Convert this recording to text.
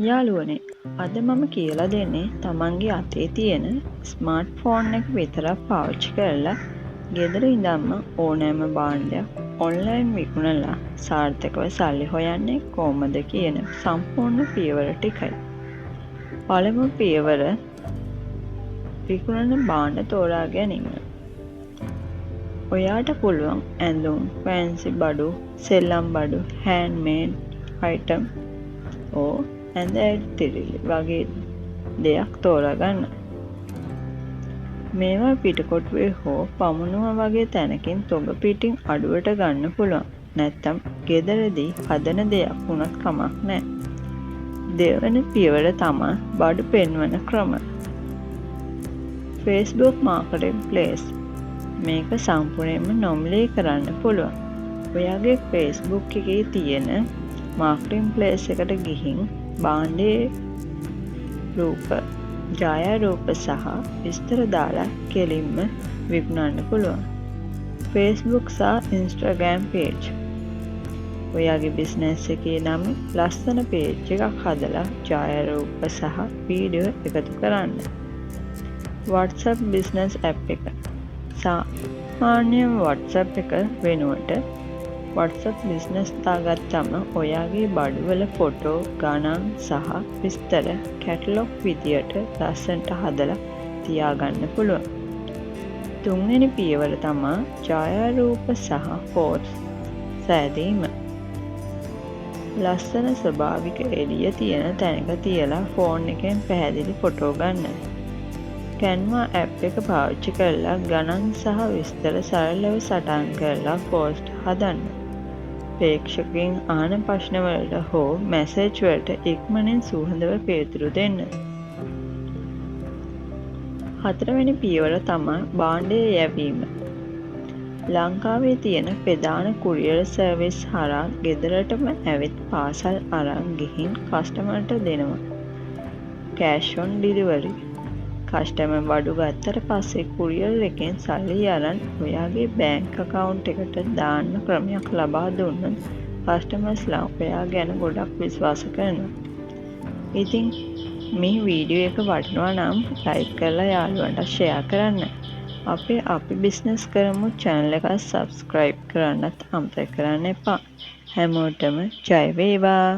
යාළුවනේ අද මම කියලා දෙන්නේ තමන්ගේ අතේ තියෙන ස්මාර්ට් ෆෝන් එක විතරක් පාවිච්චි කරලා ගෙදර ඉඳන්ම ඕනෑම භාණ්ඩයක් ඔන්ලයින් විකුණලා සාර්ථකව සල්ලි හොයන්නේ කොහොමද කියන සම්පූර්ණ පියවර ටිකයි. පළමු පියවර විකුණන භාණ්ඩ තෝරා ගැනීම. ඔයාට පුළුවන් ඇඳුම්, ෆැන්සි බඩු, සෙල්ලම් බඩු, හෑන්ඩ්මේඩ් අයිටම් ඕ ඇඳ ඇතිරිලි වගේ දෙයක් තෝරගන්න. මේවා පිටකොටුවේ හෝ පමුණුව වගේ තැනකින් තොග පිටින් අඩුවට ගන්න පුළුවන්. නැත්තම් ගෙදරදී හදන දෙයක් වුණත් කමක් නෑ. දෙවන පියවර තමා බඩු පෙන්වන ක්‍රම. Facebook Marketplace මේක සම්පූර්ණයෙන්ම නොමිලේ කරන්න පුළුවන්. ඔයාගේ Facebook එකේ තියෙන මාර්කට්ප්ලේස් එකට ගිහින් භාණ්ඩයේ රූප, ඡායාරූප සහ විස්තර දාලා කෙලින්ම විකුණන්න පුළුවන්. Facebook සහ Instagram page. ඔයාගේ බිස්නස් එකේ නම් ලස්සන page එකක් හදලා ඡායාරූප සහ වීඩියෝ එකතු කරන්න. WhatsApp business app එක. සාමාන්‍ය WhatsApp එක වෙනුවට WhatsApp business දාගත්තම ඔයාගේ බඩුවල ෆොටෝ, ගණන් සහ විස්තර කැටලොග් විදියට ලස්සනට හදලා තියාගන්න පුළුවන්. තුන්වෙනි පියවර තමා ඡායාරූප සහ ෆෝටෝස් සෑදීම. ලස්සන ස්වභාවික එළිය තියෙන තැනක තියලා ෆෝන් එකෙන් පැහැදිලි ෆොටෝ ගන්න. Canva app එක පාවිච්චි කරලා ගණන් සහ විස්තර සරලව සටහන් කරලා පෝස්ට් හදන්න. ප්‍රේක්ෂකයන් අහන ප්‍රශ්න වලට හෝ මැසේජ් වලට ඉක්මනින් සුහදව පිළිතුරු දෙන්න. හතරවෙනි පියවර තමයි භාණ්ඩය යැවීම. ලංකාවේ තියෙන ප්‍රධාන කුරියර් සර්විස් හරහා ගෙදරටම ඇවිත් පාසල් අරන් ගිහින් කස්ටමර්ට දෙනවා. cash on delivery. කස්ටමර් බඩු ගත්තට පස්සේ කුරියර් එකෙන් සල්ලි අරන් ඔයාගේ බැංක් account එකට දාන්න ක්‍රමයක් ලබා දුන්නොත් කස්ටමර්ස්ලා ඔයා ගැන ගොඩක් විශ්වාස කරනවා. ඉතින් මේ වීඩියෝ එක වටිනවා නම් ලයික් කරලා යාළුවන්ට ෂෙයා කරන්න. අපි බිස්නස් කරමු channel එක subscribe කරන්නත් අමතක කරන්න එපා. හැමෝටම ජය වේවා.